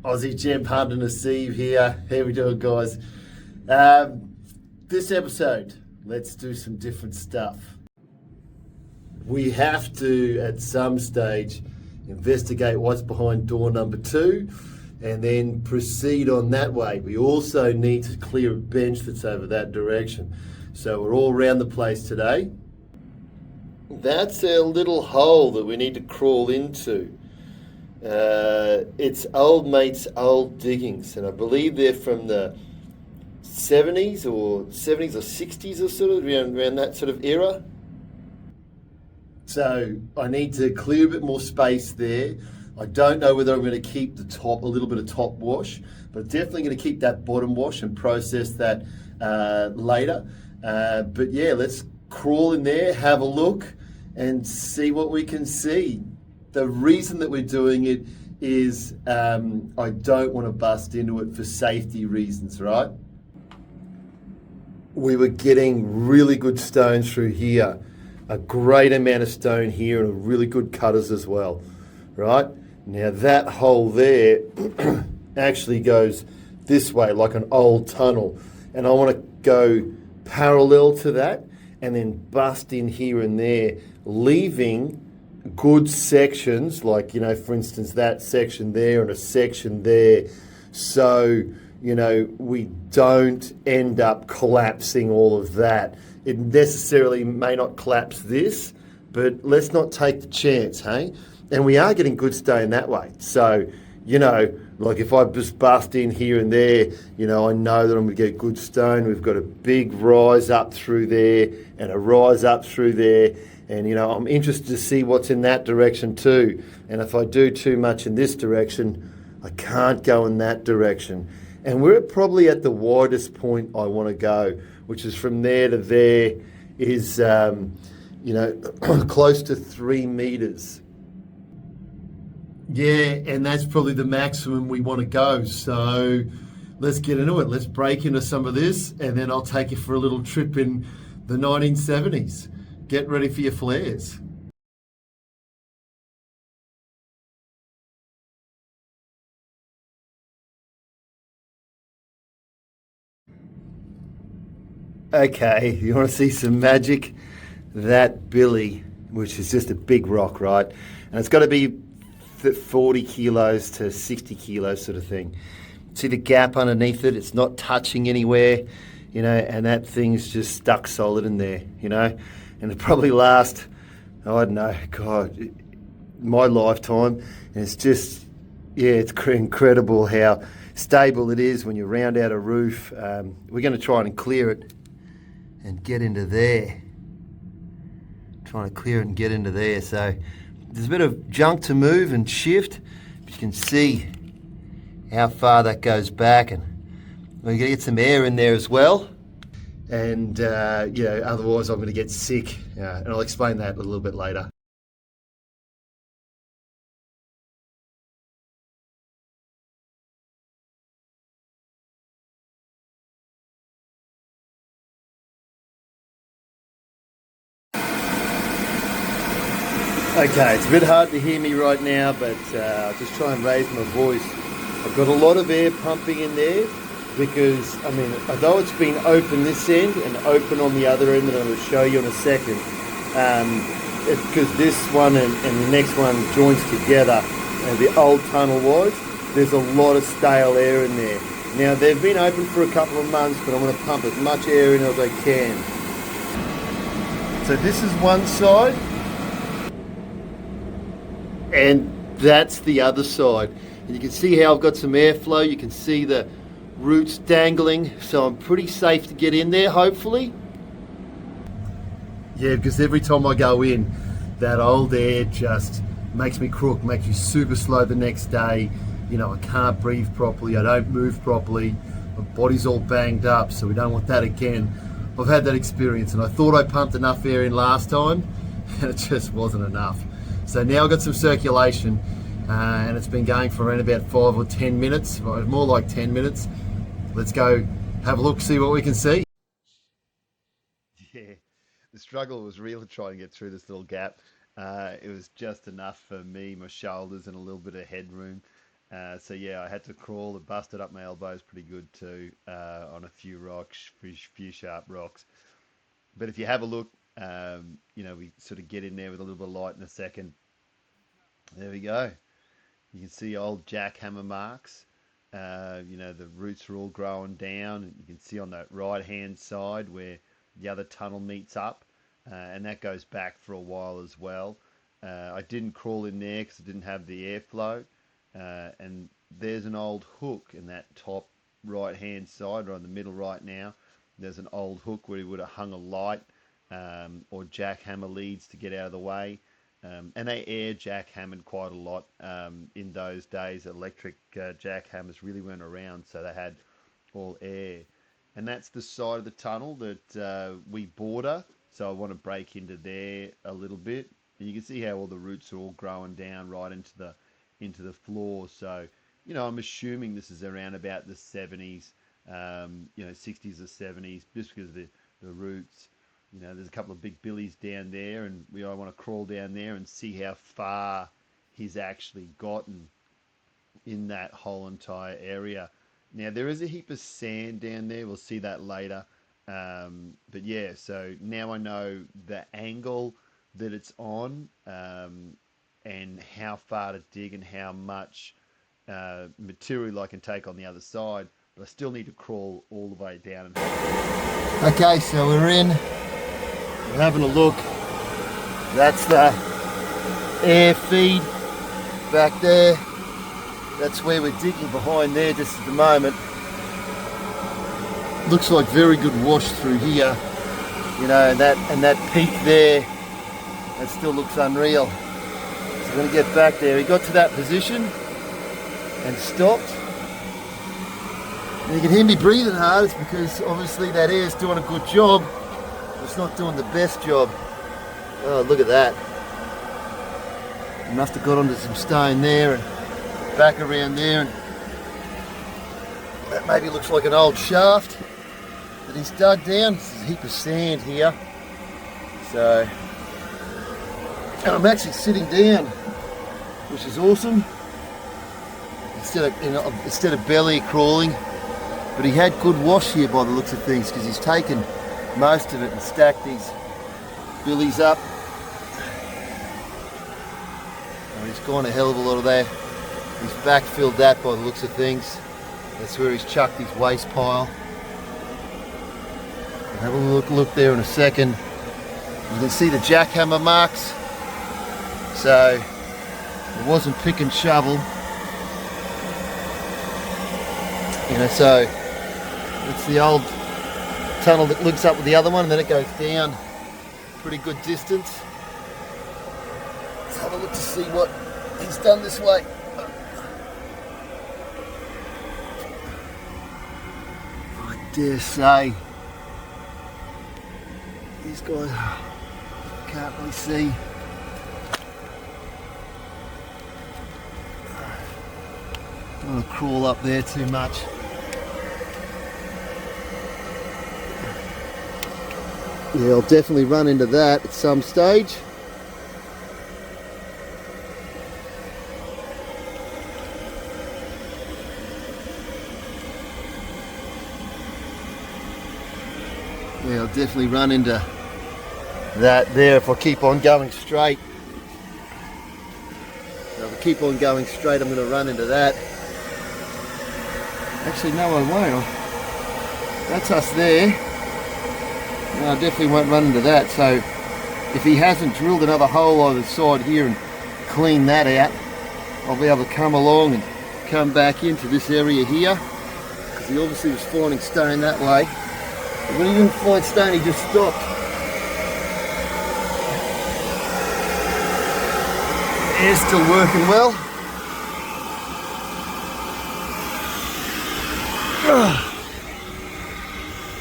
Aussie Gem Hunter Steve here. How we doing, guys? This episode, let's do some different stuff. We have to, at some stage, investigate what's behind door number 2 and then proceed on that way. We also need to clear a bench that's over that direction. So we're all around the place today. That's our little hole that we need to crawl into. It's old mate's old diggings, and I believe they're from the 70s or 60s or sort of around that sort of era. So I need to clear a bit more space there. I don't know whether I'm going to keep the top, a little bit of top wash, but definitely going to keep that bottom wash and process that later. But yeah, let's crawl in there, have a look, and see what we can see. The reason that we're doing it is I don't want to bust into it for safety reasons, right? We were getting really good stones through here, a great amount of stone here, and really good cutters as well, right? Now that hole there actually goes this way, like an old tunnel, and I want to go parallel to that and then bust in here and there, leaving good sections, like, you know, for instance, that section there and a section there, so, you know, we don't end up collapsing all of that. It necessarily may not collapse this, but let's not take the chance, hey? And we are getting good stone that way. So, you know, like if I just bust in here and there, you know, I know that I'm going to get good stone. We've got a big rise up through there and a rise up through there. And, you know, I'm interested to see what's in that direction too. And if I do too much in this direction, I can't go in that direction. And we're probably at the widest point I want to go, which is from there to there is, you know, close to 3 meters. Yeah, and that's probably the maximum we want to go. So let's get into it. Let's break into some of this, and then I'll take you for a little trip in the 1970s. Get ready for your flares. Okay, you want to see some magic? That billy, which is just a big rock, right? And it's got to be 40 kilos to 60 kilos sort of thing. See the gap underneath it? It's not touching anywhere, you know, and that thing's just stuck solid in there, you know? And it probably last, I don't know, God, my lifetime. And it's just, yeah, it's incredible how stable it is when you round out a roof. We're going to try and clear it and get into there. Trying to clear it and get into there. So there's a bit of junk to move and shift. But you can see how far that goes back, and we're going to get some air in there as well. And, you know, otherwise I'm going to get sick. And I'll explain that a little bit later. Okay, it's a bit hard to hear me right now, but I'll just try and raise my voice. I've got a lot of air pumping in there because, I mean, although it's been open this end and open on the other end that I'm going to show you in a second, because this one and the next one joins together, and the old tunnel was, there's a lot of stale air in there. Now, they've been open for a couple of months, but I'm going to pump as much air in as I can. So this is one side, and that's the other side. And you can see how I've got some airflow. You can see the roots dangling, so I'm pretty safe to get in there, hopefully. Yeah, because every time I go in, that old air just makes me crook, makes me super slow the next day. You know, I can't breathe properly, I don't move properly, my body's all banged up, so we don't want that again. I've had that experience, and I thought I pumped enough air in last time, and it just wasn't enough. So now I've got some circulation, and it's been going for around about 5 or 10 minutes, more like 10 minutes. Let's go have a look, see what we can see. Yeah, the struggle was real to try and get through this little gap. It was just enough for me, my shoulders, and a little bit of headroom. So yeah, I had to crawl. It busted up my elbows pretty good too on a few rocks, few sharp rocks. But if you have a look, we sort of get in there with a little bit of light in a second. There we go. You can see old jackhammer marks. The roots are all growing down. You can see on the right hand side where the other tunnel meets up, and that goes back for a while as well. I didn't crawl in there because I didn't have the airflow. And there's an old hook in that top right hand side, or in the middle right now. There's an old hook where he would have hung a light or jackhammer leads to get out of the way. And they air jackhammered quite a lot in those days. Electric jackhammers really weren't around, so they had all air. And that's the side of the tunnel that we border. So I want to break into there a little bit. And you can see how all the roots are all growing down right into the floor. So, I'm assuming this is around about the 70s, 60s or 70s, just because of the roots. There's a couple of big billies down there, and I want to crawl down there and see how far he's actually gotten in that whole entire area. Now, there is a heap of sand down there. We'll see that later. But yeah, so now I know the angle that it's on, and how far to dig and how much material I can take on the other side. But I still need to crawl all the way down. Okay, so we're in. We're having a look. That's the air feed back there. That's where we're digging behind there just at the moment. Looks like very good wash through here. And that peak there, that still looks unreal. So we're going to get back there. He got to that position and stopped. And you can hear me breathing hard. It's because obviously that air is doing a good job. It's not doing the best job. Oh, look at that. He must have got onto some stone there and back around there, and that maybe looks like an old shaft that he's dug down. There's a heap of sand here. So, and I'm actually sitting down, which is awesome. Instead of belly crawling, but he had good wash here by the looks of things, because he's taken most of it and stacked these billies up. And he's gone a hell of a lot of that. He's backfilled that by the looks of things. That's where he's chucked his waste pile. We'll have a look there in a second. You can see the jackhammer marks. So it wasn't pick and shovel. So it's the old tunnel that links up with the other one, and then it goes down pretty good distance. Let's have a look to see what he's done this way. I dare say these guys can't really see. Don't want to crawl up there too much. Yeah, I'll definitely run into that at some stage. Yeah, I'll definitely run into that there if I keep on going straight. So if I keep on going straight, I'm going to run into that. Actually, no, I won't. That's us there. No, I definitely won't run into that. So if he hasn't drilled another hole either side here and cleaned that out, I'll be able to come along and come back into this area here, because he obviously was finding stone that way. But when he didn't find stone, he just stopped. Air's still working well.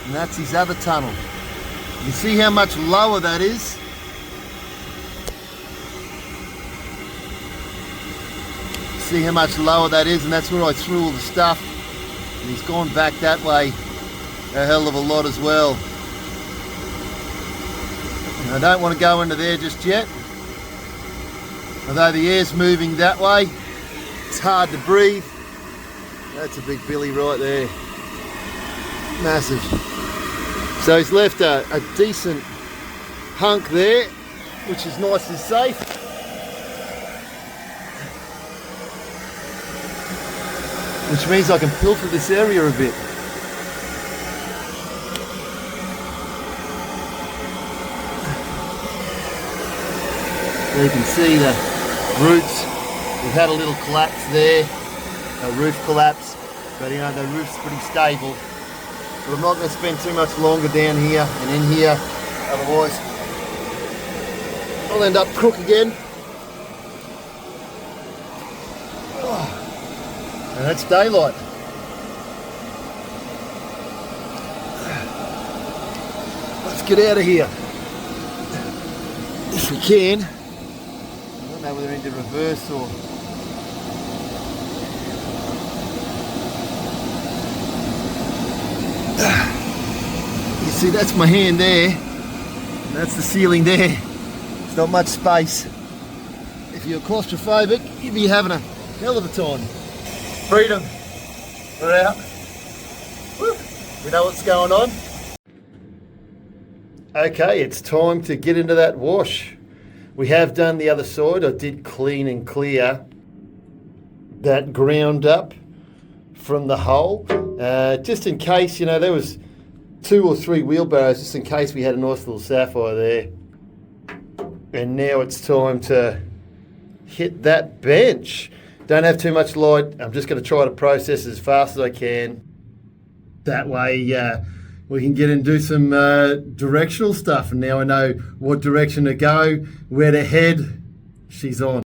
And that's his other tunnel. You see how much lower that is? See how much lower that is, and that's where I threw all the stuff. And he's gone back that way a hell of a lot as well. And I don't want to go into there just yet. Although the air's moving that way, It's hard to breathe. That's a big billy right there. Massive. So he's left a decent hunk there, which is nice and safe. Which means I can pilfer this area a bit. So you can see the roots. We've had a little collapse there, a roof collapse, but you know the roof's pretty stable. But I'm not going to spend too much longer down here and in here, otherwise I'll end up crook again. And that's daylight. Let's get out of here. If we can. I don't know whether I need to reverse or... You see, that's my hand there. And that's the ceiling there. There's not much space. If you're claustrophobic, you'd be having a hell of a time. Freedom. We're out. Woo. We know what's going on. Okay, it's time to get into that wash. We have done the other side. I did clean and clear that ground up from the hole. Just in case, you know, there was 2 or 3 wheelbarrows, just in case we had a nice little sapphire there. And now it's time to hit that bench. Don't have too much light. I'm just going to try to process as fast as I can. That way we can get and do some directional stuff. And now I know what direction to go, where to head. She's on.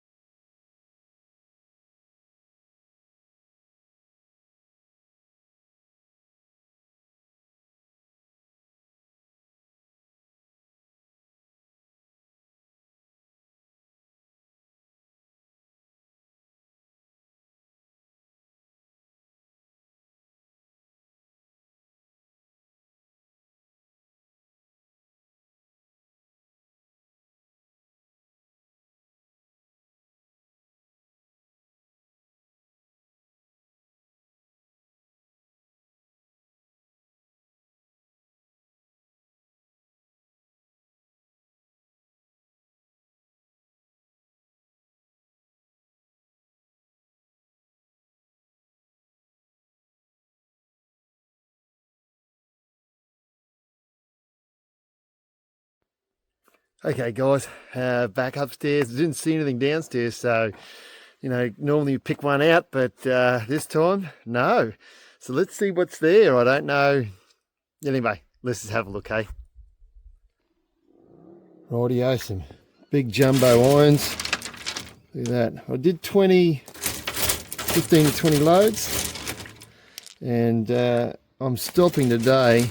Okay guys, back upstairs. I didn't see anything downstairs, so, you know, normally you pick one out, but this time, no. So let's see what's there. I don't know. Anyway, let's just have a look, hey? Rightio, some big jumbo irons. Look at that. I did 15 to 20 loads, and I'm stopping today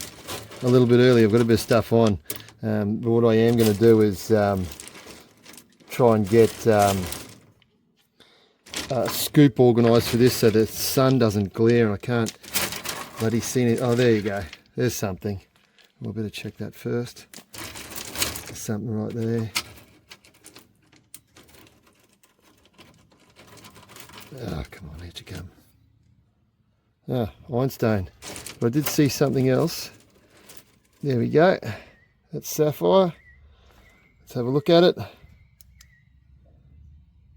a little bit early. I've got a bit of stuff on. But what I am going to do is try and get a scoop organised for this so the sun doesn't glare and I can't bloody see it. Oh, there you go. There's something. I'll better check that first. There's something right there. Oh, come on, here you come. Ah, Einstein. But I did see something else. There we go. That's sapphire. Let's have a look at it.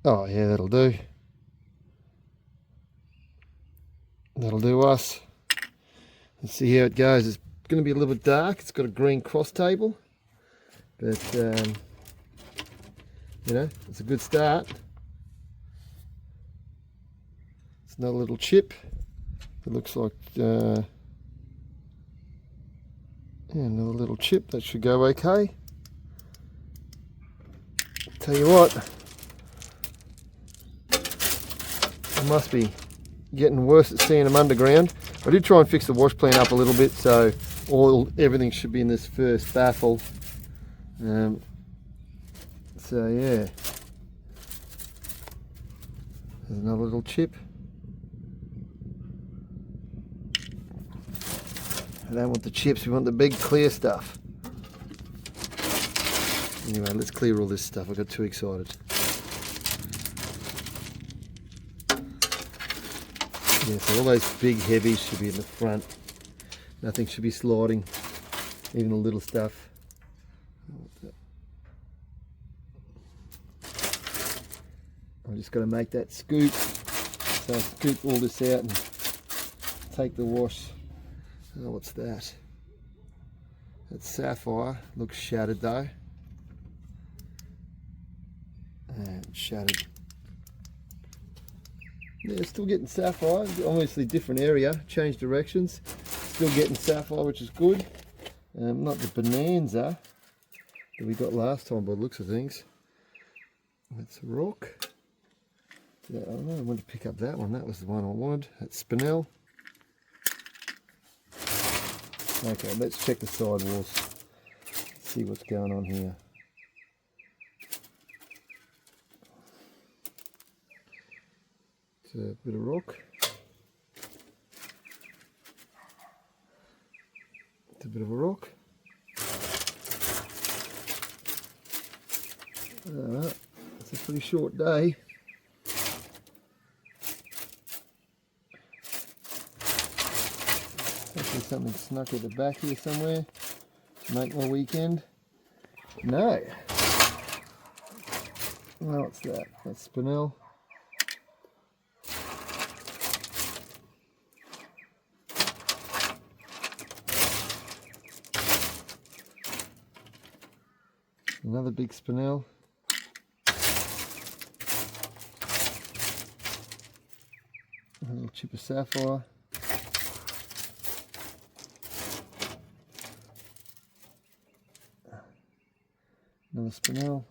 Oh yeah, that'll do. That'll do us. Let's see how it goes. It's going to be a little bit dark. It's got a green cross table, but you know, it's a good start. It's another little chip. It looks like yeah, another little chip. That should go okay. Tell you what, I must be getting worse at seeing them underground. I did try and fix the wash plan up a little bit, so everything should be in this first baffle. So yeah, there's another little chip. I don't want the chips, we want the big clear stuff. Anyway, let's clear all this stuff. I got too excited. Yeah, so all those big heavies should be in the front. Nothing should be sliding, even the little stuff. I'm just going to make that scoop. So I'll scoop all this out and take the wash. Oh, what's that? That's sapphire. Looks shattered though. And shattered. Yeah, still getting sapphire. Obviously different area. Changed directions. Still getting sapphire, which is good. Not the bonanza that we got last time by the looks of things. That's a rock. Yeah, I don't know, I wanted to pick up that one. That was the one I wanted. That's spinel. Okay, let's check the side walls. See what's going on here. It's a bit of rock. It's a bit of a rock. It's a pretty short day. Hopefully something snuck at the back here somewhere to make my weekend. No. No, what's that? That's spinel. Another big spinel. A little chip of sapphire. Another spinel.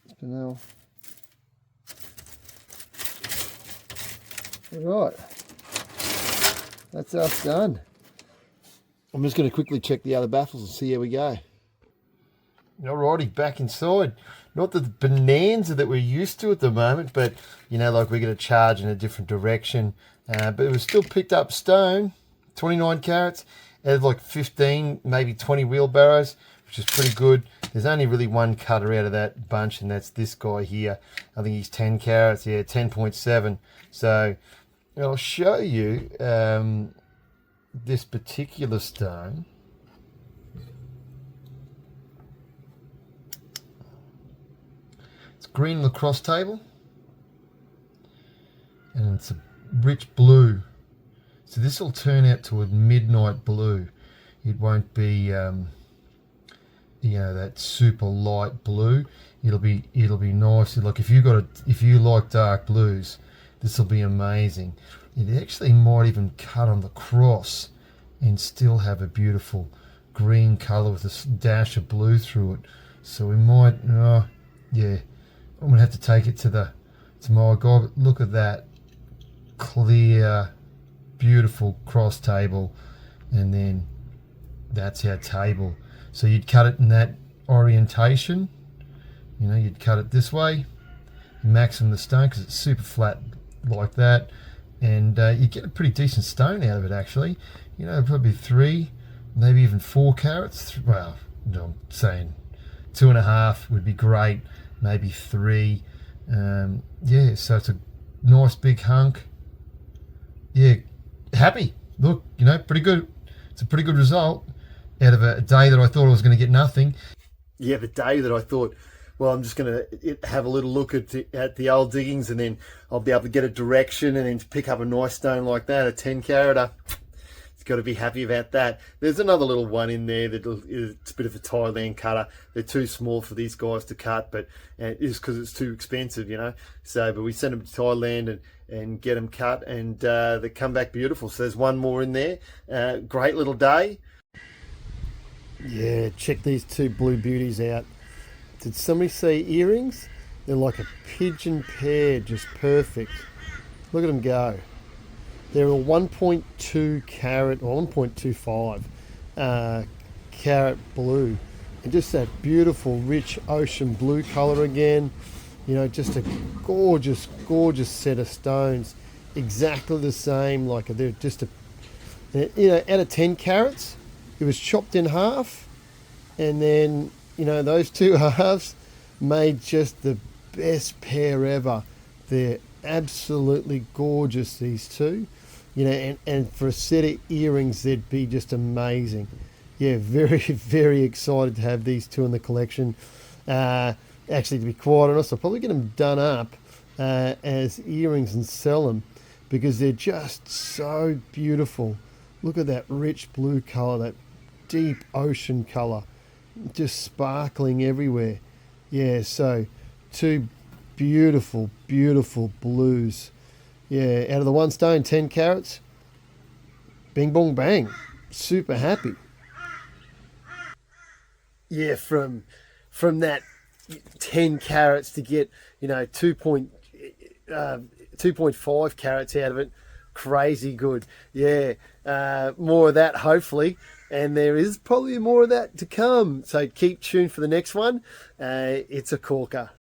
Spinel. Right. That's us done. I'm just going to quickly check the other baffles and see how we go. Alrighty, back inside. Not the bonanza that we're used to at the moment, but you know, like we're going to charge in a different direction. But it was still picked up stone, 29 carats, out of like 15, maybe 20 wheelbarrows, which is pretty good. There's only really one cutter out of that bunch, and that's this guy here. I think he's 10 carats, yeah, 10.7. So I'll show you this particular stone. It's green lacrosse table, and it's a rich blue. So this will turn out to a midnight blue. It won't be, you know, that super light blue. It'll be nice. Like if you like dark blues, this will be amazing. It actually might even cut on the cross and still have a beautiful green color with a dash of blue through it. So we might, yeah, I'm gonna have to take it to my guy. But look at that clear, beautiful cross table, and then that's our table. So you'd cut it in that orientation. You know, you'd cut it this way, maximum the stone because it's super flat like that, and you get a pretty decent stone out of it actually. You know, probably 3, maybe even 4 carats. Well, I'm saying 2.5 would be great, maybe 3. Yeah, so it's a nice big hunk. Yeah, happy. Look, you know, pretty good. It's a pretty good result out of a day that I thought I was going to get nothing. Yeah, the day that I thought, well, I'm just going to have a little look at the old diggings, and then I'll be able to get a direction and then pick up a nice stone like that, a 10 carater. It's got to be happy about that. There's another little one in there that it's a bit of a Thailand cutter. They're too small for these guys to cut, but it's because it's too expensive, you know. So, but we send them to Thailand and get them cut, and they come back beautiful. So there's one more in there. Great little day. Yeah, check these 2 blue beauties out. Did somebody say earrings? They're like a pigeon pair, just perfect. Look at them go. They're a 1.2 carat or 1.25 carat blue, and just that beautiful rich ocean blue color again. You know, just a gorgeous, gorgeous set of stones. Exactly the same, like they're just a, you know, out of 10 carats, it was chopped in half, and then, you know, those 2 halves made just the best pair ever. They're absolutely gorgeous, these two. You know, and for a set of earrings, they'd be just amazing. Yeah, very, very excited to have these two in the collection. Actually, to be quite honest, I'll probably get them done up as earrings and sell them because they're just so beautiful. Look at that rich blue colour, that deep ocean colour, just sparkling everywhere. Yeah, so two beautiful, beautiful blues. Yeah, out of the one stone, 10 carats. Bing, bong, bang. Super happy. Yeah, from that 10 carats to get, you know, 2.5 carats out of it. Crazy good. Yeah, more of that hopefully. And there is probably more of that to come. So keep tuned for the next one. It's a corker.